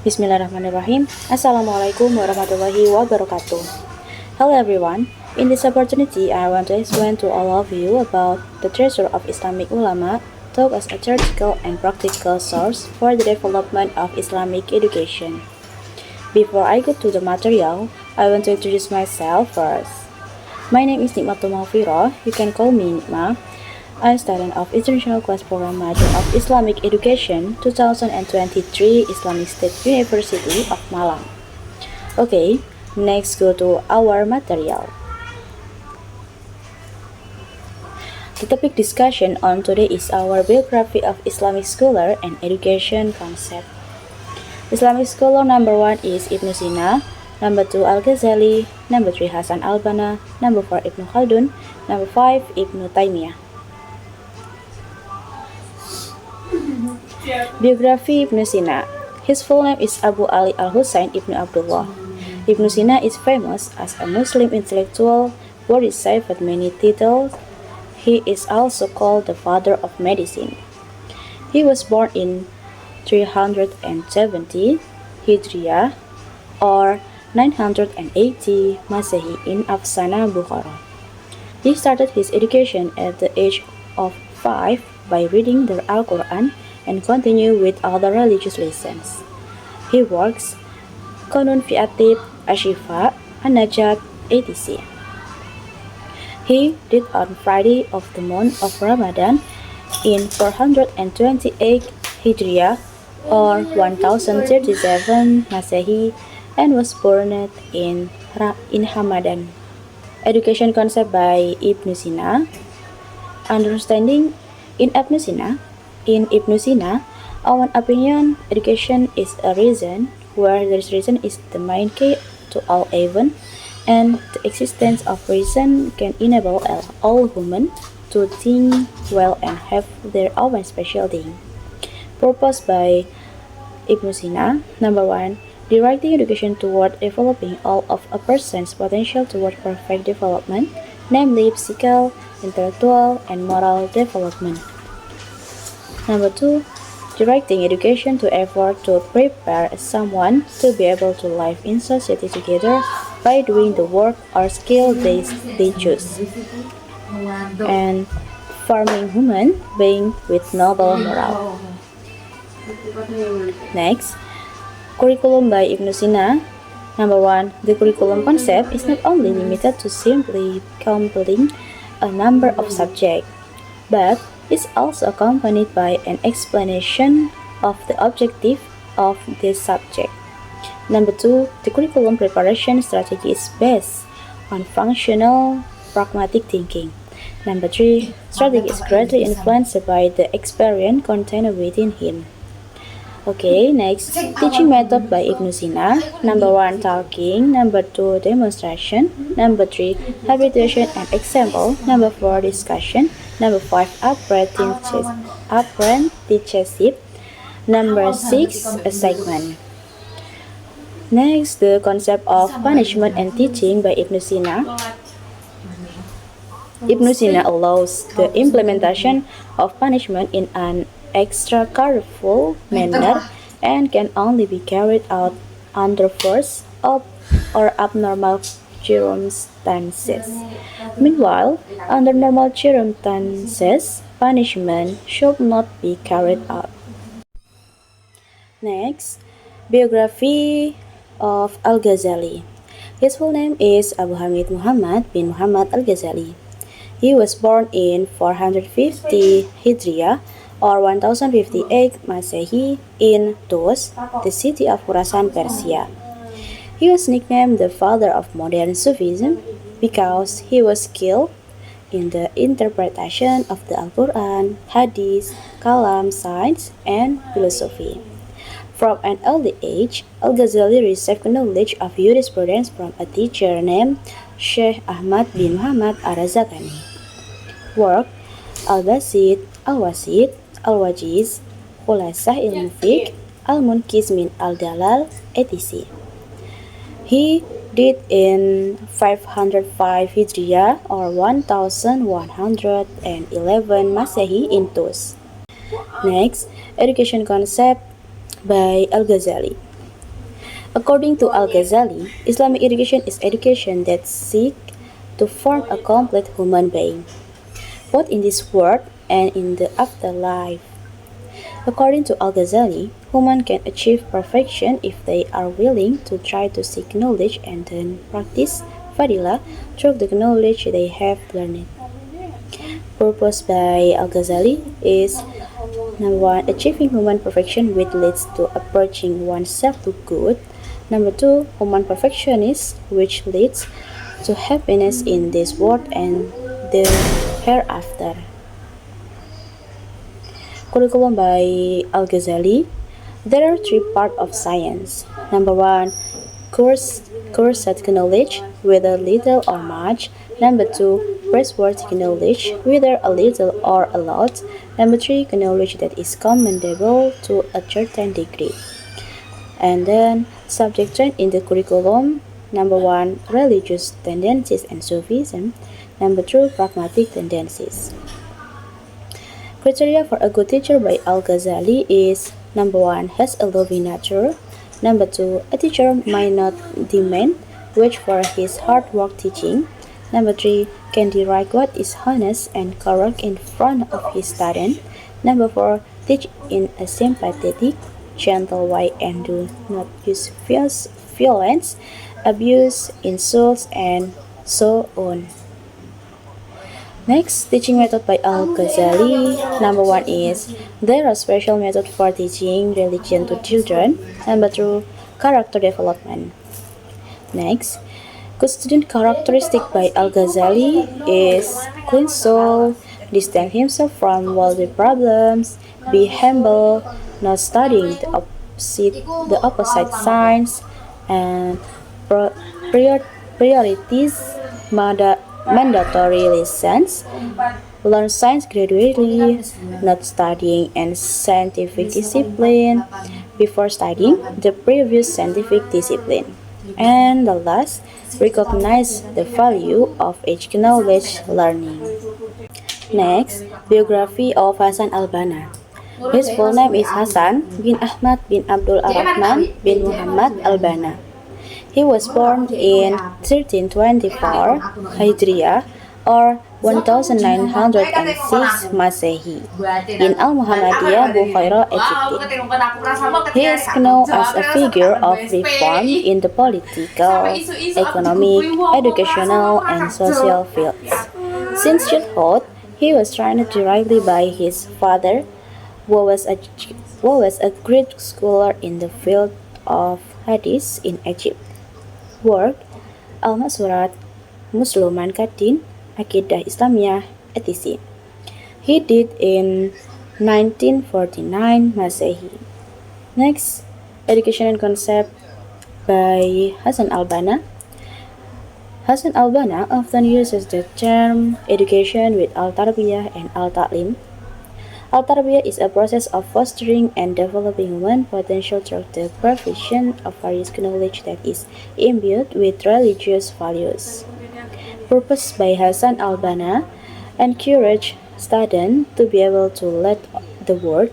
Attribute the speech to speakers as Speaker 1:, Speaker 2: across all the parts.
Speaker 1: Bismillahirrahmanirrahim. Assalamualaikum warahmatullahi wabarakatuh. Hello everyone. In this opportunity, I want to explain to all of you about the treasure of Islamic ulama, taught as a theoretical and practical source for the development of Islamic education. Before I go to the material, I want to introduce myself first. My name is Nikmatul Mawfiro. You can call me Nikma. I'm a student of International Class Program Major of Islamic Education 2023 Islamic State University of Malang. Okay, next go to our material. The topic discussion on today is our biography of Islamic scholar and education concept. Islamic scholar number 1 is Ibn Sina, number 2 Al-Ghazali, number 3 Hasan al-Banna, number 4 Ibn Khaldun, number 5 Ibn Taymiyah. Biography Ibn Sina. His full name is Abu Ali al-Husain Ibn Abdullah. Ibn Sina is famous as a Muslim intellectual who received many titles. He is also called the father of medicine. He was born in 370 Hijriah or 980 Masehi in Afsana, Bukhara. He started his education at the age of 5 by reading the Al-Quran and continue with other religious lessons. He works Qanun fi Atib, Ashifa, An-Najat, etc. He died on Friday of the month of Ramadan in 428 Hijriah or 1037 Masehi and was burned in Hamadan. Education concept by Ibn Sina. Understanding in Ibn Sina. In Ibn Sina, our opinion, education is a reason where this reason is the main key to all events, and the existence of reason can enable all humans to think well and have their own special thing. Proposed by Ibn Sina, number 1, directing education toward developing all of a person's potential toward perfect development, namely physical, intellectual, and moral development. Number 2, directing education to effort to prepare someone to be able to live in society together by doing the work or skill they choose, and forming human being with noble moral. Next, curriculum by Ibn Sina. Number 1, the curriculum concept is not only limited to simply completing a number of subjects, but is also accompanied by an explanation of the objective of this subject. Number 2, the curriculum preparation strategy is based on functional, pragmatic thinking. Number 3, strategy is greatly influenced by the experience contained within him. Okay, next, teaching method by Ibn Sina. Number 1, talking. Number 2, demonstration. Number 3, habituation and example. Number 4, discussion. Number 5, apprenticeship. Number 6, assignment. Next, the concept of punishment and teaching by Ibn Sina. Ibn Sina allows the implementation of punishment in an extracurricular manner and can only be carried out under force of or abnormal circumstances. Meanwhile, under normal circumstances, punishment should not be carried out. Next, biography of Al-Ghazali. His full name is Abu Hamid Muhammad bin Muhammad Al-Ghazali. He was born in 450 Hijriah or 1058 Masehi in Tus, the city of Khurasan, Persia. He was nicknamed the father of modern Sufism because he was skilled in the interpretation of the Al-Quran, Hadith, Kalam, science, and philosophy. From an early age, Al-Ghazali received knowledge of jurisprudence from a teacher named Sheikh Ahmad bin Muhammad Ar-Razakani. Work Al-Basit, Al-Wasit, Al-Wajiz, Khulasah Ilmu Fiqh, Al-Munqiz min Al-Dalal, etc. He died in 505 Hijriah or 1111 Masehi in Tus. Next, education concept by Al-Ghazali. According to Al-Ghazali, Islamic education is education that seeks to form a complete human being, both in this world and in the afterlife. According to Al-Ghazali, humans can achieve perfection if they are willing to try to seek knowledge and then practice fadilah through the knowledge they have learned. Purpose by Al-Ghazali is number 1, achieving human perfection which leads to approaching oneself to good. Number 2, human perfection is which leads to happiness in this world and the hereafter. Curriculum by Al-Ghazali. There are 3 parts of science. Number 1, course set knowledge, whether little or much. Number 2, praiseworthy knowledge, whether a little or a lot. Number 3, knowledge that is commendable to a certain degree. And then subject trend in the curriculum. Number 1, religious tendencies and Sufism. Number 2, pragmatic tendencies. Criteria for a good teacher by Al-Ghazali is number 1, has a loving nature. Number 2, a teacher might not demand wage for his hard work teaching. Number 3, can direct what is honest and correct in front of his student. Number 4, teach in a sympathetic, gentle way and do not use violence, abuse, insults, and so on. Next, teaching method by Al-Ghazali. Number 1 is, there are special methods for teaching religion to children. Number 2, character development. Next, good student characteristic by Al-Ghazali is clean soul, distance himself from worldly problems, be humble, not studying the opposite signs, and priorities mandatory lessons, learn science gradually, not studying and scientific discipline before studying the previous scientific discipline. And the last, recognize the value of each knowledge learning. Next, biography of Hasan al-Banna. His full name is Hasan bin Ahmad bin Abdul Ar-Rahman bin Muhammad al-Banna. He was born in 1324 Hijriah or 1906 Masehi in Al-Muhammadiyah, Bukhairah, Egypt. He is known as a figure of reform in the political, economic, educational, and social fields. Since childhood, he was trained directly by his father, who was a great scholar in the field of hadith in Egypt. Work, Al-Masurat, Musliman Kadin, Akidah Islamiyah, etc. He died in 1949 Masehi. Next, education and concept by Hasan al-Banna. Hasan al-Banna often uses the term education with al-tarbiyah and al-ta'lim. Al-tarbiyah is a process of fostering and developing one's potential through the provision of various knowledge that is imbued with religious values. Purpose by Hasan al-Banna, encourage students to be able to lead the world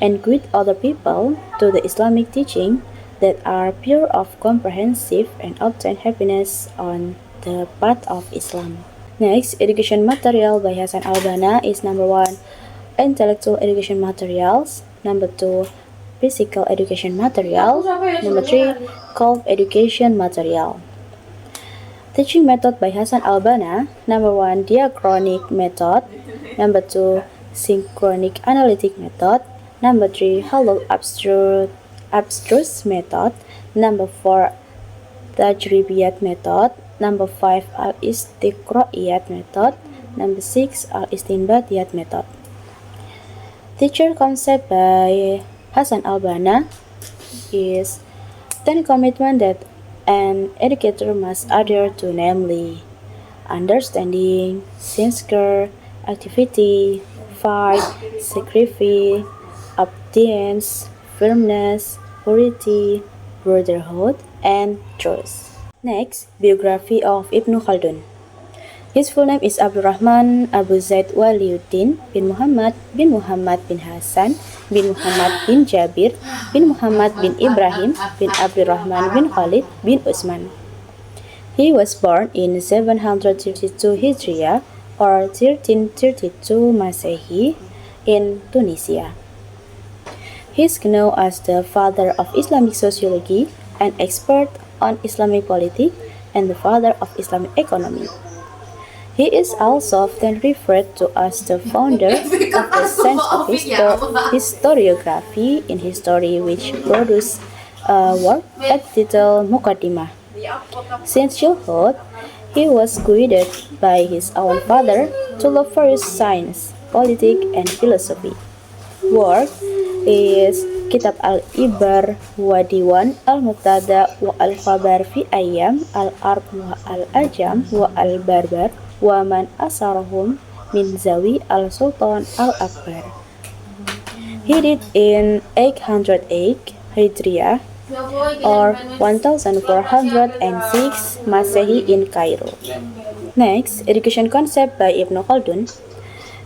Speaker 1: and guide other people to the Islamic teaching that are pure of comprehensive and obtain happiness on the path of Islam. Next, education material by Hasan al-Banna is number 1, intellectual education materials. Number 2, physical education material. Number 3, cult education material. Teaching method by Hasan al-Banna. Number 1, diachronic method. Number 2, synchronic analytic method. Number 3, hollow abstruse method. Number 4, tajribiyat method. Number 5, al-istiqra'iyat method. Number 6, al-istinbatiyat method. Teacher concept by Hasan al-Banna is 10 commitments that an educator must adhere to, namely understanding, sincere, activity, fight, sacrifice, obedience, firmness, purity, brotherhood, and truth. Next, biography of Ibn Khaldun. His full name is Abdurrahman Abu Zaid Waliuddin bin Muhammad bin Hassan bin Muhammad bin Jabir bin Muhammad bin Ibrahim bin Abdurrahman bin Khalid bin Utsman. He was born in 732 Hijriah or 1332 Masehi in Tunisia. He is known as the father of Islamic sociology, an expert on Islamic politics, and the father of Islamic economy. He is also often referred to as the founder of the science of historiography in history, which produced a work entitled Muqaddimah. Since childhood, he was guided by his own father to love various science, politics, and philosophy. Work is Kitab Al-Ibar wa Diwan Al-Mubtada wa Al-Khabar fi Ayyam Al-Arb wa Al-Ajam wa Al-Barbar wa Man Asarahum min Zawi Al-Sultan Al-Akbar. He died in 808 Hijriah or 1406 Masehi in Cairo. Next, education concept by Ibn Khaldun.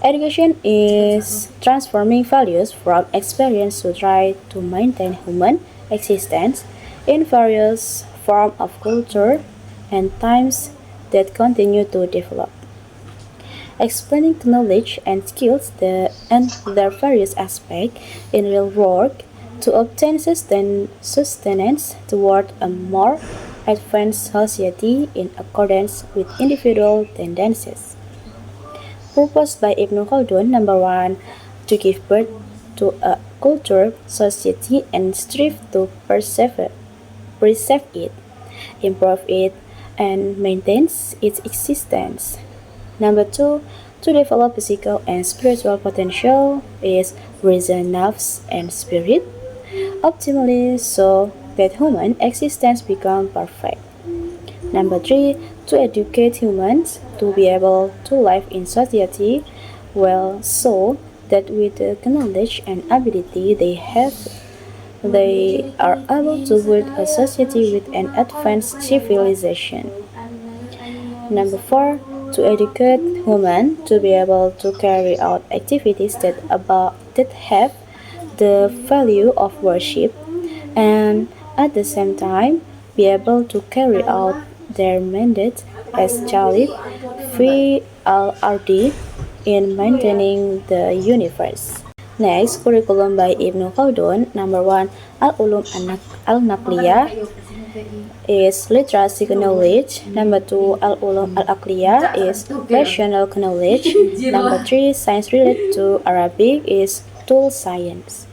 Speaker 1: Education is transforming values from experience to try to maintain human existence in various forms of culture and times that continue to develop. Explaining the knowledge and skills and their various aspects in real work to obtain sustenance toward a more advanced society in accordance with individual tendencies. Purpose by Ibn Khaldun: number 1, to give birth to a culture, society, and strive to preserve it, improve it, and maintain its existence. Number 2, to develop physical and spiritual potential is reason, nafs, and spirit, optimally so that human existence become perfect. Number 3, to educate humans to be able to live in society well so that with the knowledge and ability they have, they are able to build a society with an advanced civilization. Number 4, to educate humans to be able to carry out activities that have the value of worship and at the same time be able to carry out their mandate as Khalid fi al-Ardi in maintaining the universe. Next, curriculum by Ibn Khaldun. Number 1, Al-Ulum al-Naqliyah is literacy knowledge. Number 2, Al-Ulum al-Aqliyah is rational knowledge. Number 3, science related to Arabic is tool science.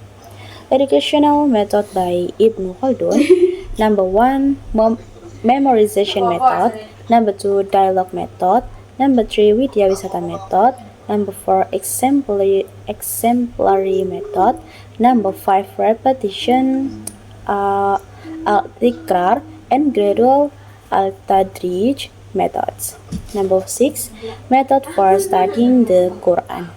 Speaker 1: Educational method by Ibn Khaldun. Number 1, memorization method. Number 2, dialogue method. Number 3, Widya Wisata method. Number 4, exemplary method. Number 5, repetition, al-tikrar, and gradual al-tadrij methods. Number 6, method for studying the Quran.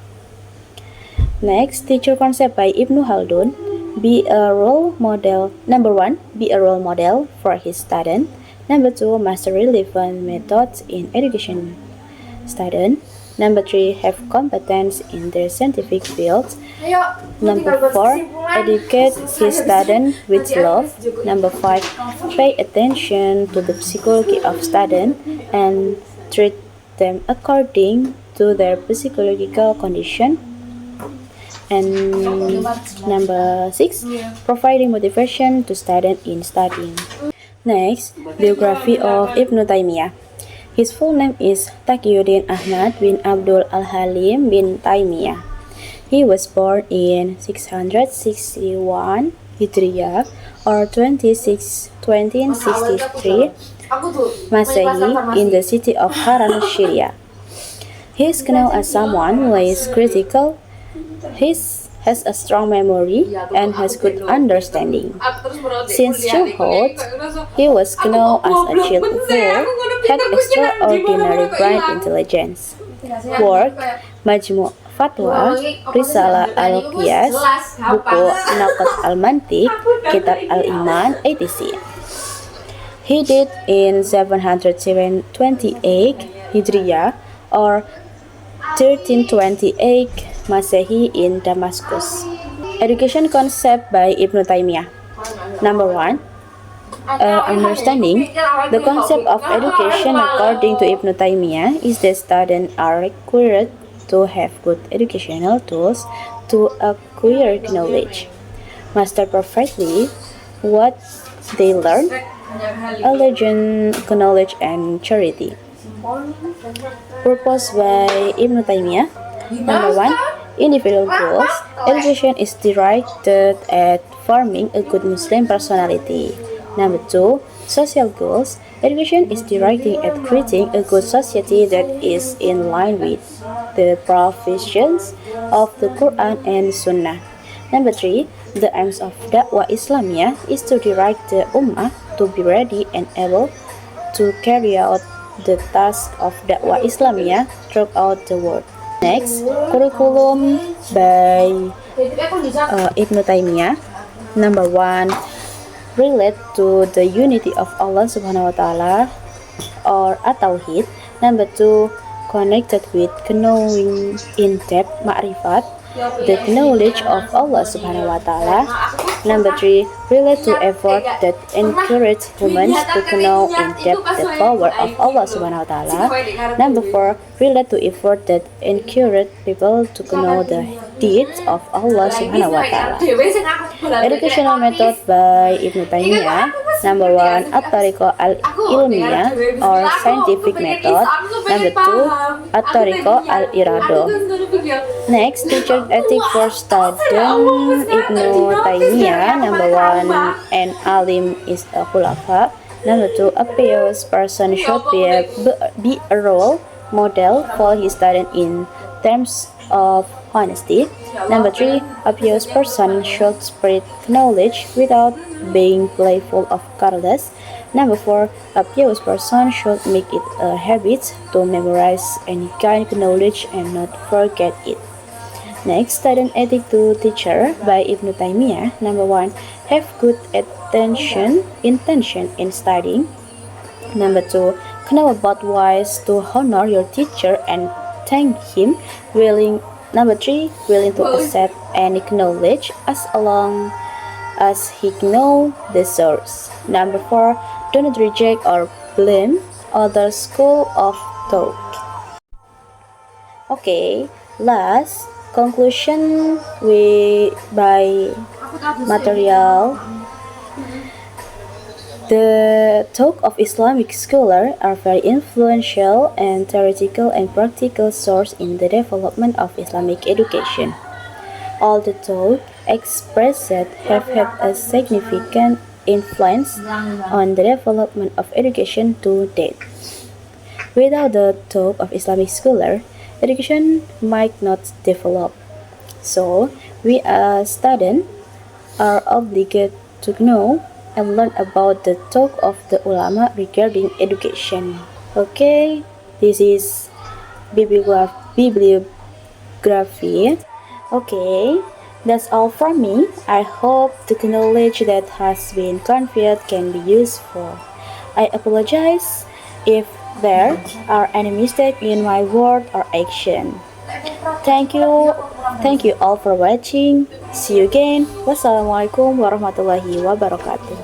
Speaker 1: Next, teacher concept by Ibn Khaldun. Be a role model. Number 1, be a role model for his student. Number 2, master relevant methods in education student. Number 3, have competence in their scientific fields. Number 4, educate his student with love. Number 5, pay attention to the psychology of student and treat them according to their psychological condition. And number 6, providing motivation to students in studying. Next, biography of Ibn Taymiyyah. His full name is Taqiyuddin Ahmad bin Abdul Al-Halim bin Taymiyyah. He was born in 661 Hijriah or 1263 Masehi in the city of Haran, Syria. He is known as someone who is critical. He has a strong memory and has good understanding. Since childhood, he was known as a child who had extraordinary brain intelligence. Work, Majmu' Fatwa, Risalah al-Qiyas, buku Naqd al-Mantiq, Kitab al-Iman, etc. He died in 728 Hijriah or 1328 Masehi in Damascus. Education concept by Ibn Taymiyyah. Number 1. Understanding the concept of education according to Ibn Taymiyyah is that students are required to have good educational tools to acquire knowledge, master perfectly what they learn, allegiance, knowledge, and charity. Purpose by Ibn Taymiyyah. Number 1. Individual goals. Education is directed at forming a good Muslim personality. Number 2. Social goals. Education is directed at creating a good society that is in line with the provisions of the Quran and Sunnah. Number 3. The aims of Da'wah Islamiyah is to direct the Ummah to be ready and able to carry out the task of Da'wah Islamiyah throughout the world. Next, curriculum by Ibn Taymiyyah. Number 1, relate to the unity of Allah Subhanahu wa Ta'ala or At-Tauhid. Number 2, connected with knowing in depth ma'rifat, the knowledge of Allah Subhanahu wa Ta'ala. Number 3, relate to effort that encourage humans to know in depth the power of Allah Subhanahu wa Ta'ala. Number 4, relate to effort that encourage people to know the deeds of Allah Subhanahu wa Ta'ala. Educational method by Ibn Taymiyyah. Number 1, At-Tariqah al-Ilmiyah or scientific method. Number 2, At-Tariqah al-Irado. Next, teacher ethic for student Ibn Taymiyyah. Number 1, an alim is a khulafa. Number 2, a pious person should be a role model for his student in terms of honesty. Number 3, a pious person should spread knowledge without being playful or careless. Number 4, a pious person should make it a habit to memorize and gain knowledge and not forget it. Next, student ethic to teacher by Ibn Taymiyyah. Number 1, have good intention in studying. Number 2, know about ways to honor your teacher and thank him. Number 3, willing to accept and acknowledge as long as he know the source. Number 4, do not reject or blame other school of thought. Okay, last conclusion by material. The talk of Islamic scholars are very influential and theoretical and practical source in the development of Islamic education. All the talk expressed have had a significant influence on the development of education to date. Without the talk of Islamic scholars, education might not develop. So, we as students are obligated to know and learn about the talk of the ulama regarding education. Okay, this is bibliography. Okay, that's all from me. I hope the knowledge that has been conveyed can be useful. I apologize if there are any mistakes in my word or action. Thank you all for watching. See you again. Wassalamualaikum warahmatullahi wabarakatuh.